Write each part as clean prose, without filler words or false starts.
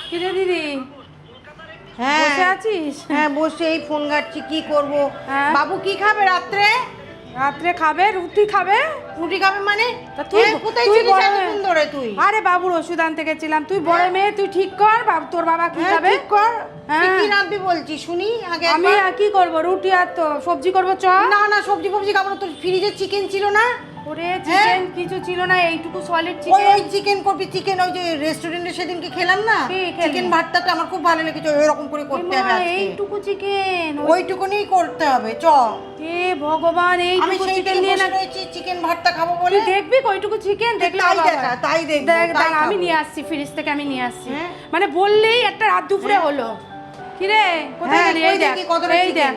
কিরে দিদি, হ্যাঁ বসে আছিস? হ্যাঁ বসে এই ফোন ঘাটছি, কি করব। হ্যাঁ। বাবু কি খাবে রাত্রে? রাত্রে খাবে রুটি খাবে। রুটি খাবে মানে? তা তুই কোথায় তুই ছিলিস বড় এতক্ষণ ধরে তুই? আরে বাবুর ওষুধ আনতে গেছিলাম। তুই বড় মেয়ে, তুই ঠিক কর তোর বাবা কি হ্যাঁ, খাবে। ঠিক কর। তুই হ্যাঁ। কি রাঁধবি বলছি শুনি আগে আমি একবার। আর কি করব, রুটি আর তো সবজি করব। চ না না, সবজি ফবজি খাবো না। তোর ফ্রিজে চিকেন ছিল না? ওরে চিকেন কিছু ছিল না, এইটুকু সলিড ওই চিকেন। ওই চিকেন করবি। চিকেন ওই যে রেস্টুরেন্টে সেদিনকে খেলাম না, কি খেলি? চিকেন ভাতটা আমার খুব ভালো লেগেছে। এরকম করে করতে হবে আজকে। এইটুকু চিকেন ওইটুকুনি করতে হবে। চ এ ভগবান, আমি এইটুকু সেই চিকেন দিকে নিয়ে না। বসে রয়েছি চিকেন ভাতটা খাবো বলে। তুই দেখবি কইটুকু চিকেন দেখলে তাই বাবা। দেখা, তাই দেখবো, দেখ তাই দাঁড়া, আমি খাবো। নিয়ে আসছি ফ্রিজ থেকে, আমি নিয়ে আসছি। হ্যাঁ। মানে বললেই একটা রাত দুপুরে হলো। কি রে কোথায় হ্যাঁ, গেলি? কই এই দেখ দেখি কতটা এই chicken? দেখ,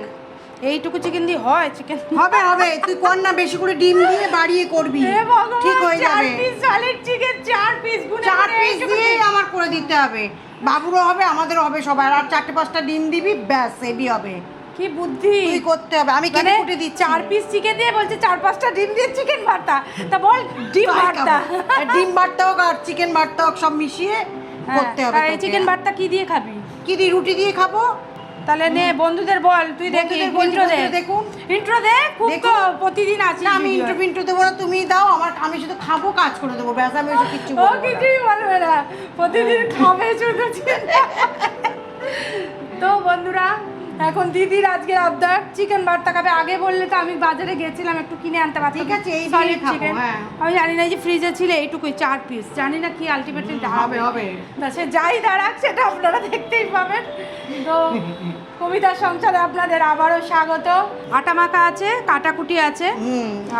এইটুকু চিকেন দিয়ে হয় চিকেন? হবে হবে, তুই কর না, বেশি করে ডিম দিয়ে বাড়িয়ে করবি, এ ভগবান, ঠিক হয়ে যাবে। 4 পিস সলিড চিকেন, 4 পিস গুনে 4 গুনে পিস এইটুকু দিয়েই আমার করে দিতে হবে। বাবুরও হবে, আমাদেরও হবে, সবার। আর 4-5টা ডিম দিবি, ব্যাস হেভি হবে। কি বুদ্ধি তুই করতে হবে, আমি কেটে কুটে দিচ্ছি। 4 পিস চিকেন দিয়ে বলছে 4-5টা ডিম দিয়ে চিকেন ভর্তা। তা বল ডিম তাই ভর্তা। খাবো। আর ডিম ভর্তা হোক আর চিকেন ভর্তা হোক, সব মিশিয়ে করতে হবে আর এই তোকে। চিকেন ভর্তা কি দিয়ে খাবি? কি দিয়ে? রুটি দিয়ে খাবো। তাহলে নে বন্ধুদের বল, তুই দেখি বন্ধুদের বলি, ইন্ট্রো দে। বন্ধুরা দেখুন। ইন্ট্রো দে, খুব তো দেখুন। প্রতিদিন আছিস। না, আমি ভিডিওয়। ইন্টু দেবো না, তুমি দাও আমার। আমি শুধু খাবো, কাজ করে দেবো, ব্যাস। আমি ওসব কিচ্ছু ও বলবো না। কিছুই বলবে না, প্রতিদিন খাবে শুধু chicken। তো বন্ধুরা, এখন দিদির আজকে আবদার চিকেন ভর্তা খাবে। আগে বললে তো আমি বাজারে গেছিলাম, একটু কিনে আনতে পারতাম। ঠিক আছে, এই সলিড দিয়েই খাবো, চিকেন। হ্যাঁ। আমি জানি না যে ফ্রিজে ছিল এইটুকুই 4 পিস, জানি না কি আলটিমেটলি হবে, হবে। না সে যাই দাঁড়াক সেটা আপনারা দেখতেই পাবেন। তো কবিতার সংসারে আপনাদের আবারও স্বাগত। আটা মাখা আছে, কাটাকুটি আছে,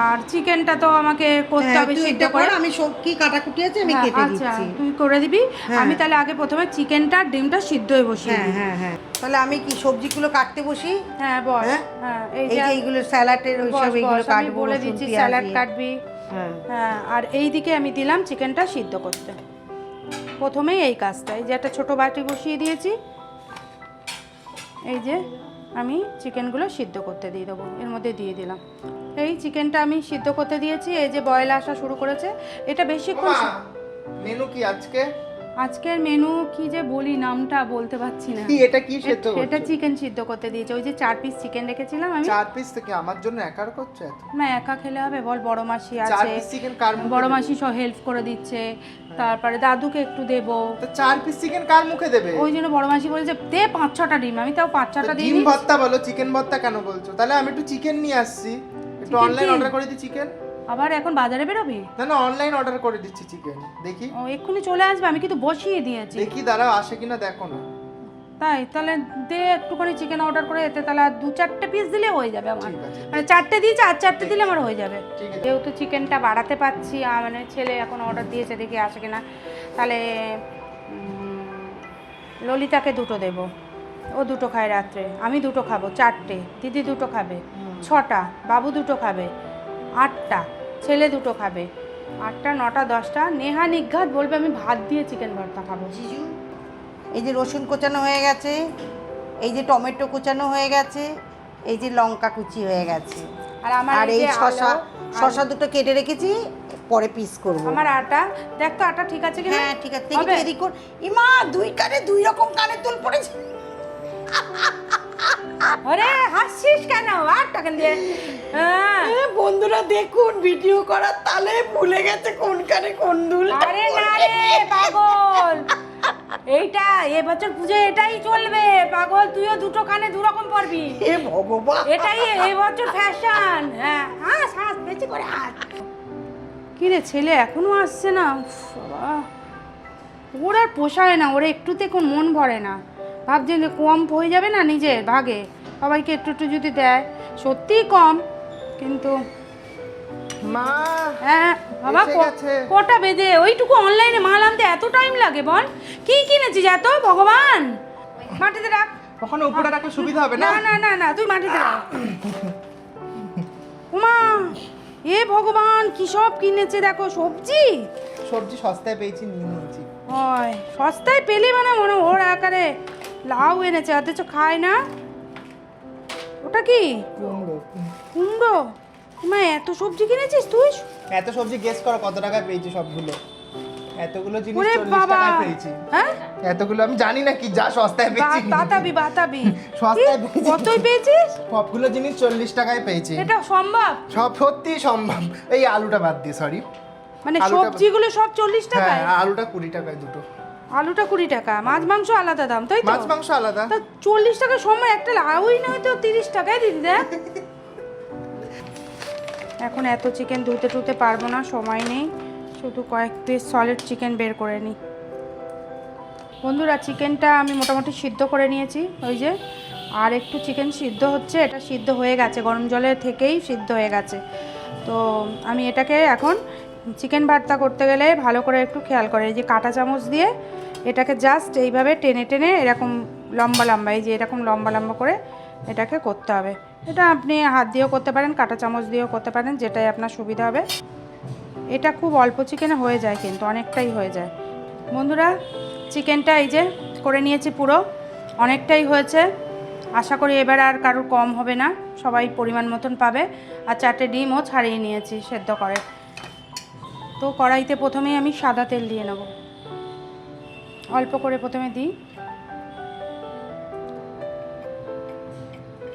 আর চিকেনটা তো আমাকে করতে হবে তুই সিদ্ধ এটা করে। কর, আমি সব কি কাটাকুটি আছে আমি হ্যাঁ, কেটে আচ্ছা দিচ্ছি। তুই করে দিবি। হ্যাঁ। আমি তাহলে আগে প্রথমে চিকেনটা ডিমটা সিদ্ধ হয়ে বসিয়ে হ্যাঁ দিই। হ্যাঁ হ্যাঁ, তাহলে আমি কি সবজিগুলো কাটতে বসি? হ্যাঁ বল। হ্যাঁ? হ্যাঁ এই যে এইগুলো স্যালাডের ওই সব এইগুলো আমি কাটবো, বলে রসুন, দিচ্ছি পেঁয়াজ স্যালাড দিয়ে। কাটবি। হ্যাঁ। হ্যাঁ, আর এই দিকে আমি দিলাম চিকেনটা সিদ্ধ করতে। প্রথমেই এই কাজটা, এই যে একটা ছোট বাটি বসিয়ে দিয়েছি, এই যে আমি চিকেনগুলো সিদ্ধ করতে দিয়ে দেবো, এর মধ্যে দিয়ে দিলাম। এই চিকেনটা আমি সিদ্ধ করতে দিয়েছি, এই যে বয়েল আসা শুরু করেছে। এটা বেশিক্ষণ মেনু কি আজকে? আজকের মেনু কি যে বলি, নামটা বলতে পারছি না। কি এটা কি সেদ্ধ করছো? এটা চিকেন সিদ্ধ করতে দিয়েছে। ওই যে 4 পিস চিকেন রেখেছিলাম আমি। 4 পিস থেকে আমার জন্য একার করছো এত? না একা খেলে হবে বল, বড় মাসি 4 আছে, পিস চিকেন কার মুখে বড় দেবে? মাসি সব হেল্প করে দিচ্ছে, তারপরে দাদুকে একটু দেবো। তো 4 পিস চিকেন কার মুখে দেবে? ওই জন্য বড় মাসি বলেছে দে 5-6টা ডিম, আমি তাও 5-6টা তো দিই। ডিম ভর্তা বলো, চিকেন ভর্তা কেন বলছো? তাহলে আমি একটু চিকেন নিয়ে আসছি, একটু Chicken অনলাইন কি? অর্ডার করে দিই চিকেন। আবার এখন বাজারে বেরোবি? না না, অনলাইন অর্ডার করে দিচ্ছি চিকেন, দেখি ও এক্ষুনি চলে আসবে, আমি কিন্তু বসিয়ে দিয়েছি। দেখি দাঁড়াও আসে কিনা দেখো না। তাই তাহলে দে একটুখানি চিকেন অর্ডার করে, এতে তাহলে আর 2-4টে পিস দিলে হয়ে যাবে আমার। ঠিক আছে। মানে 4টে দিয়েছি, আর 4টে দিলে আমার হয়ে যাবে। ঠিক আছে। যেহেতু চিকেনটা বাড়াতে পারছি, মানে ছেলে এখন অর্ডার দিয়েছে, দেখি আসে কিনা। তাহলে ললিতাকে 2টো দেবো, ও 2টো খায় রাত্রে, আমি 2টো খাবো, 4টে, দিদি 2টো খাবে, 6টা, বাবু 2টো খাবে, 8টা, ছেলে 2টো খাবে, 8টা 9টা 10টা। নেহা নিঘাত বলবে আমি ভাত দিয়ে চিকেন ভর্তা খাবো। জিজু, এই যে রসুন কোচানো হয়ে গেছে, এই যে টমেটো কোচানো হয়ে গেছে, এই যে লঙ্কা কুচি হয়ে গেছে, আর আমার আর এই যে শসা দুটো কেটে রেখেছি, পরে পিস করব। আমার আটা দেখ তো, আটা ঠিক আছে কিনা। হ্যাঁ ঠিক আছে, হবে? দেখি এদিক কর। ইমা, 2 কানে 2 রকম কানের দুল পড়েছে। আরে হাসছিস কেন? আর টাকা দিয়ে হ্যাঁ। বন্ধুরা দেখুন, ভিডিও করার তালে ভুলে গেছে কোন কানে কোন দুল। আরে না রে পাগল, এইটা এবছর পুজো এটাই চলবে পাগল, তুইও 2টো কানে 2 রকম পরবি, হে ভগবান, এটাই এবছর ফ্যাশন। হ্যাঁ হাস হাস, বেশি করে হাস। কি রে ছেলে এখনো আসছে না? উফ, বাবা, ওর আর পোষায় না, ওর একটুতে কোন মন ভরে না। ভাবছি যে কম হয়ে যাবে না নিজের ভাগে, সবাইকে একটু একটু যদি দেয়, সত্যিই কম, কিন্তু মা হ্যাঁ বাবা এসে গেছে। কটা বেজে? ওইটুকু অনলাইনে মাল আনতে এত টাইম লাগে বল? কি কিনেছিস এত? ভগবান, মাটিতে রাখ। ওখানে উপরে রাখলে সুবিধা হবে না না? না না না, তুই মাটিতে রাখ। উমা, এ ভগবান, কি সব কিনেছে দেখো। সবজি সবজি সস্তায় পেয়েছি, নিয়ে নিয়েছি। হয়, সস্তায় পেলে মানে মনে ওর আকারে লাউ এনেছে, অথচ খায় না। ওটা কি? কুমড়ো। কুমড়ো? মা এত সবজি কিনেছিস তুই? এত সবজি গেস করো কত টাকায় পেয়েছি সবগুলো। এতগুলো জিনিস ওরে 40 বাবা, টাকায় পেয়েছি। হ্যাঁ এতগুলো আমি জানি না কি যা সস্তায় পেয়েছি বাতাবি বাতাবি সস্তায় কি? পেয়েছি। কতই পেয়েছিস? সবগুলো জিনিস 40 টাকায় পেয়েছি। এটা সম্ভব? সব সত্যি সম্ভব, এই আলুটা বাদ দিয়ে, সরি। মানে আলুটা- সবজিগুলো সব 40 হ্যাঁ, টাকায়? আলুটা 20 টাকায় দুটো। আলুটা 20 টাকা, মাছ মাংস আলাদা দাম, তাই তো? মাছ মাংস আলাদা। তা 40 টাকা সময় একটা লাউই নয় তো 30 টাকায় দিদি দেখ। এখন এত চিকেন ধুতে টুতে পারবো না, সময় নেই, শুধু কয়েক পিস সলিড চিকেন বের করে নিই। বন্ধুরা, চিকেনটা আমি মোটামুটি সিদ্ধ করে নিয়েছি, ওই যে আর একটু চিকেন সিদ্ধ হচ্ছে, এটা সিদ্ধ হয়ে গেছে, গরম জলের থেকেই সিদ্ধ হয়ে গেছে। তো আমি এটাকে এখন চিকেন ভর্তা করতে গেলে ভালো করে একটু খেয়াল করে, এই যে কাঁটা চামচ দিয়ে এটাকে জাস্ট এইভাবে টেনে টেনে এরকম লম্বা লম্বা, এই যে এরকম লম্বা লম্বা করে এটাকে করতে হবে। এটা আপনি হাত দিয়েও করতে পারেন, কাঁটা চামচ দিয়েও করতে পারেন, যেটাই আপনার সুবিধা হবে। এটা খুব অল্প চিকেনে হয়ে যায়, কিন্তু অনেকটাই হয়ে যায়। বন্ধুরা, চিকেনটা এই যে করে নিয়েছি, পুরো অনেকটাই হয়েছে। আশা করি এবার আর কারোর কম হবে না, সবাই পরিমাণ মতন পাবে। আর 4টে ডিমও ছাড়িয়ে নিয়েছি সেদ্ধ করে। তো কড়াইতে প্রথমেই আমি সাদা তেল দিয়ে নেব, অল্প করে প্রথমে দিই।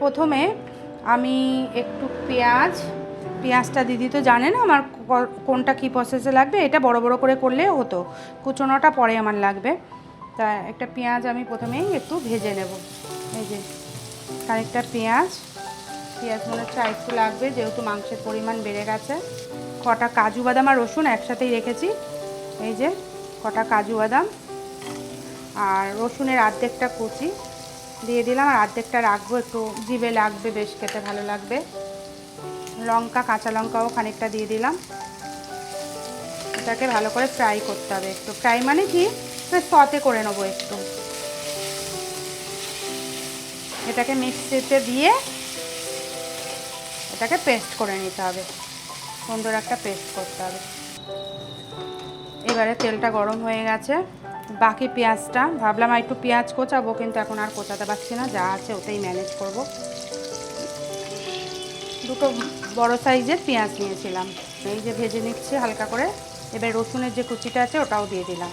প্রথমে আমি একটু পেঁয়াজটা দিদি তো জানেন আমার কোনটা কি প্রসেসে লাগবে। এটা বড় বড় করে করলেও হতো, কুচোনোটা পরে আমার লাগবে। তা একটা পেঁয়াজ আমি প্রথমেই একটু ভেজে নেব। এই যে খানিকটা পেঁয়াজ মনে হচ্ছে একটু লাগবে, যেহেতু মাংসের পরিমাণ বেড়ে গেছে। কটা কাজু বাদাম আর রসুন একসাথেই রেখেছি, এই যে কটা কাজু বাদাম আর রসুনের অর্ধেকটা কুচি দিয়ে দিলাম, আর অর্ধেকটা রাখবো, একটু জিভে লাগবে, বেশ খেতে ভালো লাগবে। লঙ্কা, কাঁচা লঙ্কাও খানিকটা দিয়ে দিলাম। এটাকে ভালো করে ফ্রাই করতে হবে, একটু ফ্রাই মানে কি সতে করে নেবো একটু। এটাকে মিক্সিতে দিয়ে এটাকে পেস্ট করে নিতে হবে, সুন্দর একটা পেস্ট করতে হবে। এবারে তেলটা গরম হয়ে গেছে, বাকি পেঁয়াজটা ভাবলাম একটু পেঁয়াজ কোচাবো, কিন্তু এখন আর কোচাতে পারছি না, যা আছে ওতেই ম্যানেজ করব। দুটো বড় সাইজের পেঁয়াজ নিয়েছিলাম, এই যে ভেজে নিচ্ছি হালকা করে। এবার রসুনের যে কুচিটা আছে ওটাও দিয়ে দিলাম।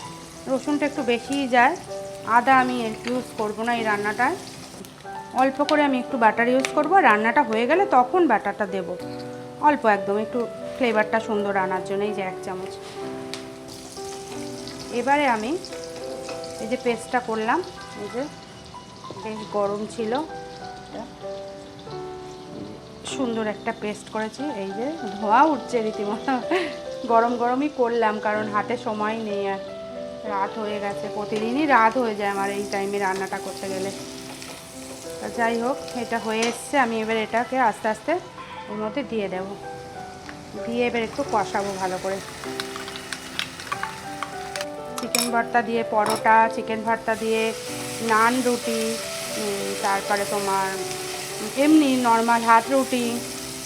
রসুনটা একটু বেশিই যায়, আদা আমি ইউজ করব না এই রান্নাটায়, অল্প করে আমি একটু বাটার ইউজ করব। রান্নাটা হয়ে গেলে তখন বাটারটা দেব, অল্প একদম, একটু ফ্লেভারটা সুন্দর আনার জন্য। এই যে 1 চামচ। এবারে আমি এই যে পেস্টটা করলাম, এই যে বেশ গরম ছিল, সুন্দর একটা পেস্ট করেছি। এই যে ধোঁয়া উঠছে রীতিমতো, গরম গরমই করলাম, কারণ হাতে সময় নেই, আর রাত হয়ে গেছে। প্রতিদিনই রাত হয়ে যায় আমার এই টাইমে রান্নাটা করতে গেলে। তা যাই হোক, এটা হয়ে এসছে। আমি এবার এটাকে আস্তে আস্তে ওর মধ্যে দিয়ে দেব, দিয়ে এবার একটু কষাবো ভালো করে। চিকেন ভর্তা দিয়ে পরোটা, চিকেন ভর্তা দিয়ে নান রুটি, তারপরে তোমার এমনি নর্মাল হাত রুটি,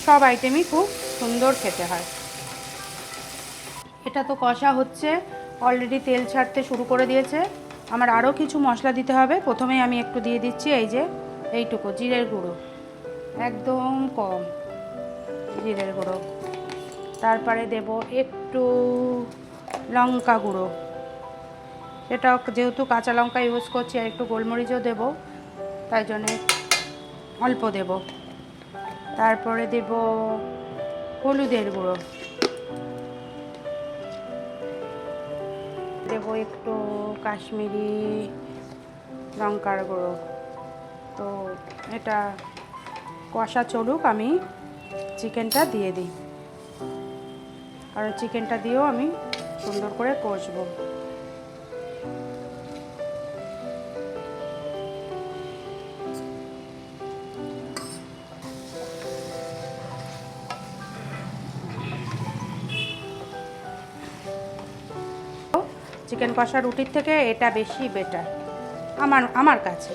সব আইটেমই খুব সুন্দর খেতে হয়। এটা তো কষা হচ্ছে, অলরেডি তেল ছাড়তে শুরু করে দিয়েছে। আমার আরও কিছু মশলা দিতে হবে। প্রথমেই আমি একটু দিয়ে দিচ্ছি এই যে এইটুকু জিরের গুঁড়ো, একদম কম জিরের গুঁড়ো। তারপরে দেব একটু লঙ্কা গুঁড়ো, এটা যেহেতু কাঁচা লঙ্কা ইউজ করছি, আর একটু গোলমরিচও দেব, তাই জন্যে অল্প দেব। তারপরে দেব হলুদের গুঁড়ো, দেব একটু কাশ্মীরি লঙ্কার গুঁড়ো। তো এটা কষা চলুক, আমি চিকেনটা দিয়ে দিই, কারণ চিকেনটা দিয়েও আমি সুন্দর করে কষবো। চিকেন কষা রুটির থেকে এটা বেশি বেটার আমার কাছে,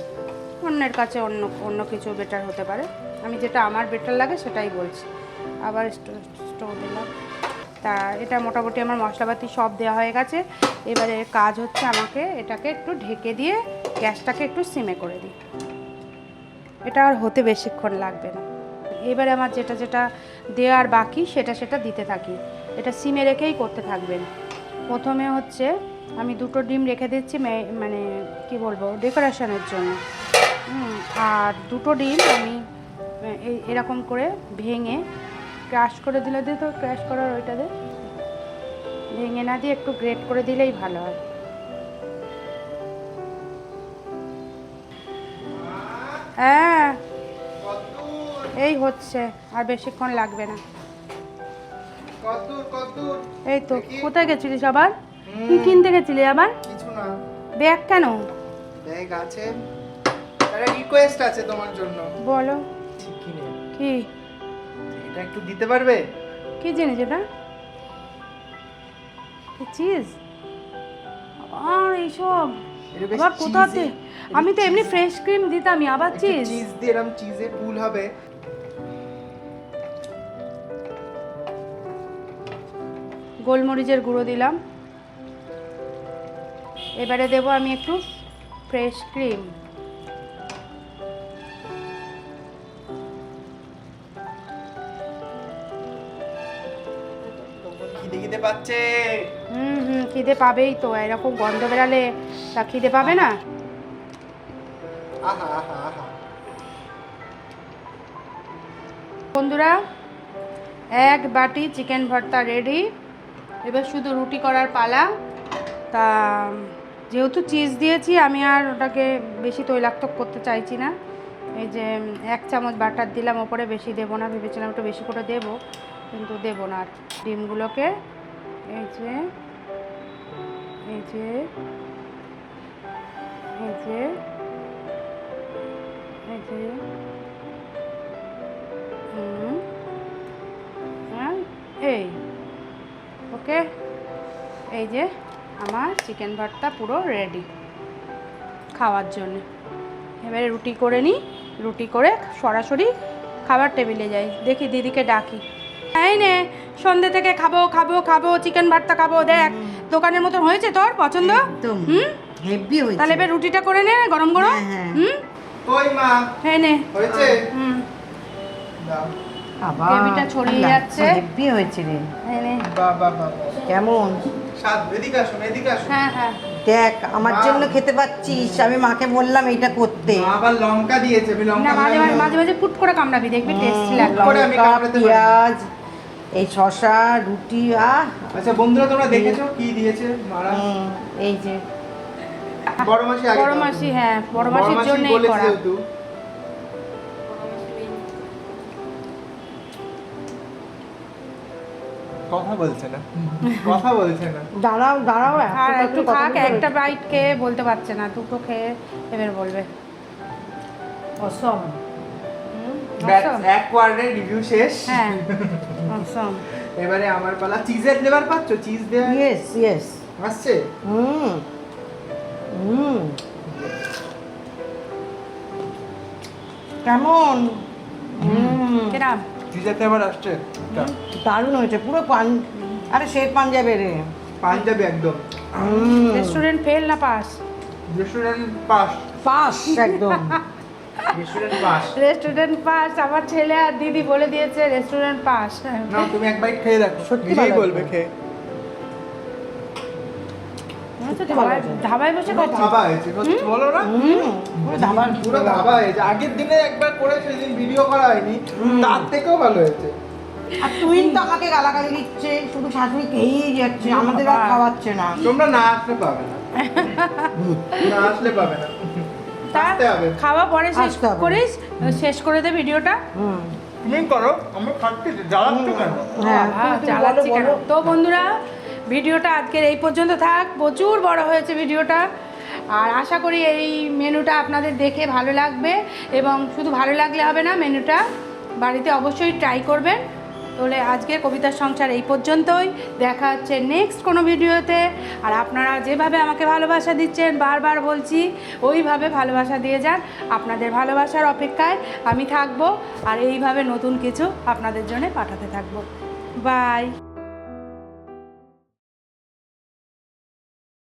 অন্যের কাছে অন্য কিছু বেটার হতে পারে। আমি যেটা আমার বেটার লাগে সেটাই বলছি। আবার স্টোভ দিলাম। তা এটা মোটামুটি আমার মশলাপাতি সব দেওয়া হয়ে গেছে। এবারে কাজ হচ্ছে আমাকে এটাকে একটু ঢেকে দিয়ে গ্যাসটাকে একটু সিমে করে দিই। এটা আর হতে বেশিক্ষণ লাগবে না। এবারে আমার যেটা দেওয়ার বাকি সেটা দিতে থাকি। এটা সিমে রেখেই করতে থাকবেন। প্রথমে হচ্ছে আমি 2টো ডিম রেখে দিচ্ছি মানে কি বলবো ডেকোরেশনের জন্য। আর 2টো ডিম আমি এরকম করে ভেঙে ক্রাশ করে দিলে দিয়ে তো ক্রাশ করার ওইটা দিয়ে ভেঙে না দিয়ে একটু গ্রেট করে দিলেই ভালো হয়। হ্যাঁ এই হচ্ছে, আর বেশিক্ষণ লাগবে না। এই তো কোথায় গেছিলিস আবার? কি কিনতে গেছিলি আবার? কিছু না। ব্যাগ কেন? ব্যাগ আছে, একটা রিকোয়েস্ট আছে তোমার জন্য। বলো। চিকেনে কি? এটা একটু দিতে পারবে? কি জিনিস এটা? চিজ? আর এইসব এটা বেশ আবার কোথাতে? cheesy, আমি তো এমনি ফ্রেশ ক্রিম দিতামই, আবার চিজ? চিজ দিয়ে এরকম চিজে ফুল হবে। গোলমরিচের গুঁড়ো দিলাম। এবারে দেবো আমি একটু ফ্রেশ ক্রিম। খিদে খিদে পাচ্ছে। খিদে পাবেই তো, এরকম গন্ধ বেরালে তা খিদে পাবে না? আহা আহা আহা। বন্ধুরা, 1 বাটি চিকেন ভর্তা রেডি। এবার শুধু রুটি করার পালা। তা যেহেতু চিজ দিয়েছি আমি আর ওটাকে বেশি তৈলাক্ত করতে চাইছি না। এই যে 1 চামচ বাটার দিলাম, ওপরে বেশি দেবো না, ভেবেছিলাম একটু বেশি করে দেবো কিন্তু দেবো না। আর ডিমগুলোকে এই যে এই যে এই যে এই যে এই ওকে, এই যে আমার চিকেন ভর্তা পুরো রেডি খাওয়ার জন্য। এবারে রুটি করে নিই, রুটি করে সরাসরি খাবার টেবিলে যাই। দেখি দিদিকে ডাকি, এই নে সন্ধ্যে থেকে খাবো খাবো খাবো চিকেন ভর্তা খাবো, দেখ দোকানের মতো হয়েছে তোর পছন্দ? একদম হুম হেভি হয়েছে। তাহলে এবার রুটিটা করে নে গরম গরম। হ্যাঁ। কই মা? হ্যাঁ নে হয়েছে? দাও। বাবা গ্রেভিটা ছড়িয়ে যাচ্ছে। হেভি হয়েছে রে। এই নে। বাহ বাহ বাহ। কেমন? স্বাদ, এদিকে আসো এদিকে আসো। হ্যাঁ হ্যাঁ দেখ আমার জন্য খেতে পাচ্ছিস, আমি মাকে বললাম এইটা করতে। মা আবার লঙ্কা দিয়েছে, আমি না, লঙ্কা মাঝে মাঝে মাঝে মাঝে ফুট করে কামড়াবি, দেখবি টেস্টি লাগবে। করে আমি লঙ্কা, কামড়াতে পারি। পেঁয়াজ, এই শসা, রুটি। আচ্ছা বন্ধুরা, তোমরা দেখেছো কি দিয়েছে মারা? এই যে বড় মাসি আগে বড় মাসি, হ্যাঁ বড় মাসির জন্যই বলেছে করা। যেহেতু। কথা বলছে না, কথা বলছে না। দাঁড়াও দাঁড়াও, আর একটু থাক, একটা বাইট খেয়ে বলতে পারছে না, 2টো খেয়ে এবার বলবে। অসম। ব্যাস, এক ওয়ার্ডে রিভিউ শেষ। হ্যাঁ awesome। এবারে আমার পালা। চিজের ফ্লেভার পাচ্ছ? চিজ দেয়া ইয়েস ইয়েস। আসছে। কেমন? কেরাম? চিজের ফ্লেভার আসছে। দারুণ হয়েছে পুরো আরে শের পাঞ্জাবে রে। পাঞ্জাবি একদম। রেস্টুরেন্ট ফেল না পাস? Restaurant pass. পাস একদম। Restaurant pass. Restaurant pass. আমার ছেলে আর দিদি বলে দিয়েছে রেস্টুরেন্ট পাস। না তুমি এক বাইট খেয়ে দেখো, সত্যি নিজেই ভালো বলবে খেয়ে। ধাবায় বসে খাচ্ছি। ধাবা হয়েছে সত্যি বলো না? পুরো ধাবা পুরো ধাবা হয়েছে। আগের দিনে একবার করে সেদিন ভিডিও করা হয়নি, তার থেকেও ভালো হয়েছে। আর তুই তো আমাকে গালাগালি দিচ্ছে, শুধু শাশুড়ি খেয়েই যাচ্ছে, আমাদের আর খাওয়াচ্ছে না। তোমরা না আসলে পাবে না, না আসলে পাবে না। তা আসতে হবে। খাওয়া পরে শেষ আসতে হবে। করিস, শেষ করে দে ভিডিওটা। তুমি করো, আমরা খাচ্ছি, জ্বালাচ্ছ কেন? হ্যাঁ চালাচ্ছি কেন? তো বন্ধুরা, ভিডিওটা আজকের এই পর্যন্ত থাক। প্রচুর বড় হয়েছে ভিডিওটা, আর আশা করি এই মেনুটা আপনাদের দেখে ভালো লাগবে, এবং শুধু ভালো লাগলে হবে না, মেনুটা বাড়িতে অবশ্যই ট্রাই করবেন। তাহলে আজকের কবিতার সংসার এই পর্যন্তই। দেখা হচ্ছে নেক্সট কোনো ভিডিওতে। আর আপনারা যেভাবে আমাকে ভালোবাসা দিচ্ছেন, বারবার বলছি, ওইভাবে ভালোবাসা দিয়ে যান। আপনাদের ভালোবাসার অপেক্ষায় আমি থাকবো, আর এইভাবে নতুন কিছু আপনাদের জন্য পাঠাতে থাকবো। বাই।